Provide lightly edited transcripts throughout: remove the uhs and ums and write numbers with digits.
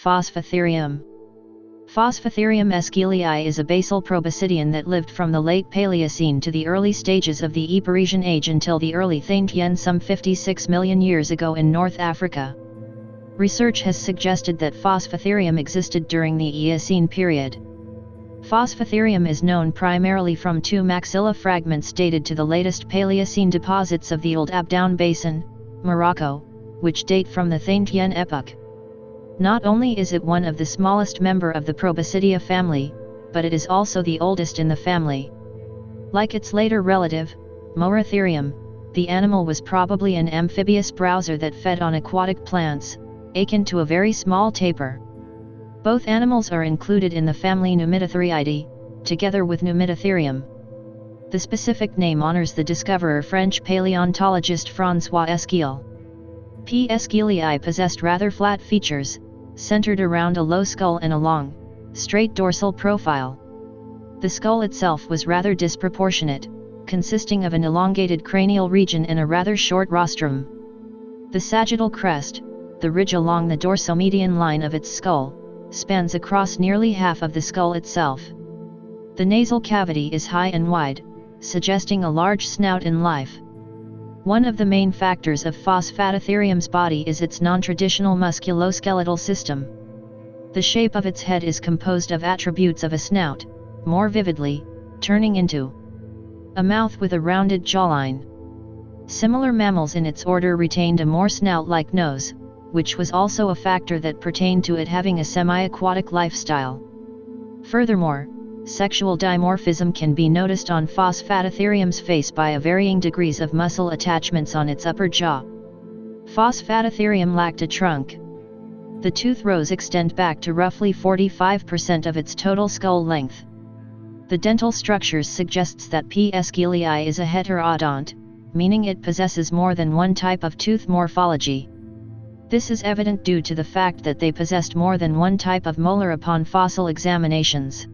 Phosphatherium. Phosphatherium escuillei is a basal proboscidean that lived from the late Paleocene to the early stages of the Ypresian age until the early Thanetian some 56 million years ago in North Africa. Research has suggested that Phosphatherium existed during the Eocene period. Phosphatherium is known primarily from two maxilla fragments dated to the latest Paleocene deposits of the Old Abdoun Basin, Morocco, which date from the Thanetian epoch. Not only is it one of the smallest member of the Proboscidea family, but it is also the oldest in the family. Like its later relative, Moratherium, the animal was probably an amphibious browser that fed on aquatic plants, akin to a very small tapir. Both animals are included in the family Numidiotheriidae, together with Numidotherium. The specific name honors the discoverer French paleontologist François Esquille. P. escuillei possessed rather flat features, centered around a low skull and a long, straight dorsal profile. The skull itself was rather disproportionate, consisting of an elongated cranial region and a rather short rostrum. The sagittal crest, the ridge along the dorsomedian line of its skull, spans across nearly half of the skull itself. The nasal cavity is high and wide, suggesting a large snout in life. One of the main factors of Phosphatherium's body is its non-traditional musculoskeletal system. The shape of its head is composed of attributes of a snout, more vividly, turning into a mouth with a rounded jawline. Similar mammals in its order retained a more snout-like nose, which was also a factor that pertained to it having a semi-aquatic lifestyle. Furthermore, sexual dimorphism can be noticed on Phosphatherium's face by a varying degrees of muscle attachments on its upper jaw. Phosphatherium lacked a trunk. The tooth rows extend back to roughly 45% of its total skull length. The dental structure suggests that P. escuillei is a heterodont, meaning it possesses more than one type of tooth morphology. This is evident due to the fact that they possessed more than one type of molar upon fossil examinations.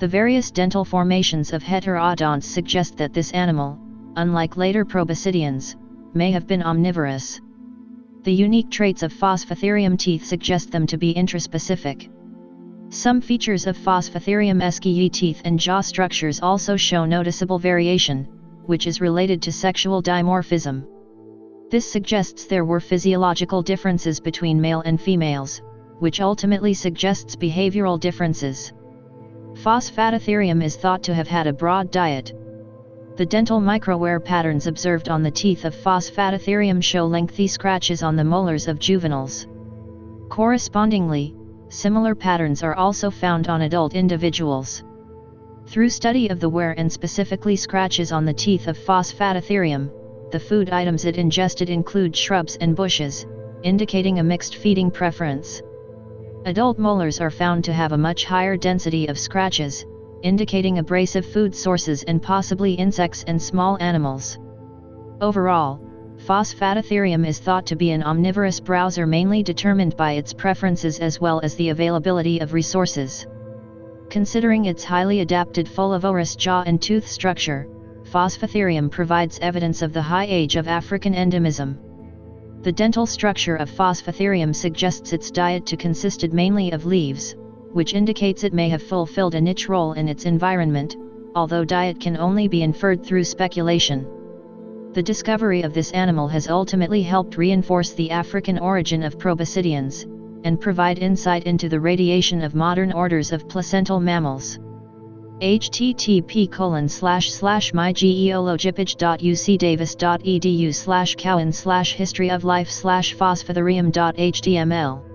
The various dental formations of heterodonts suggest that this animal, unlike later proboscideans, may have been omnivorous. The unique traits of Phosphatherium teeth suggest them to be intraspecific. Some features of Phosphatherium escuillei teeth and jaw structures also show noticeable variation, which is related to sexual dimorphism. This suggests there were physiological differences between male and females, which ultimately suggests behavioral differences. Phosphatherium is thought to have had a broad diet. The dental microwear patterns observed on the teeth of Phosphatherium show lengthy scratches on the molars of juveniles. Correspondingly, similar patterns are also found on adult individuals. Through study of the wear and specifically scratches on the teeth of Phosphatherium, the food items it ingested include shrubs and bushes, indicating a mixed feeding preference. Adult molars are found to have a much higher density of scratches, indicating abrasive food sources and possibly insects and small animals. Overall, Phosphatherium is thought to be an omnivorous browser mainly determined by its preferences as well as the availability of resources. Considering its highly adapted folivorous jaw and tooth structure, Phosphatherium provides evidence of the high age of African endemism. The dental structure of Phosphatherium suggests its diet to consisted mainly of leaves, which indicates it may have fulfilled a niche role in its environment, although diet can only be inferred through speculation. The discovery of this animal has ultimately helped reinforce the African origin of proboscideans, and provide insight into the radiation of modern orders of placental mammals. http://mygeologippage.ucdavis.edu/cowan/historyoflife/phosphatherium.html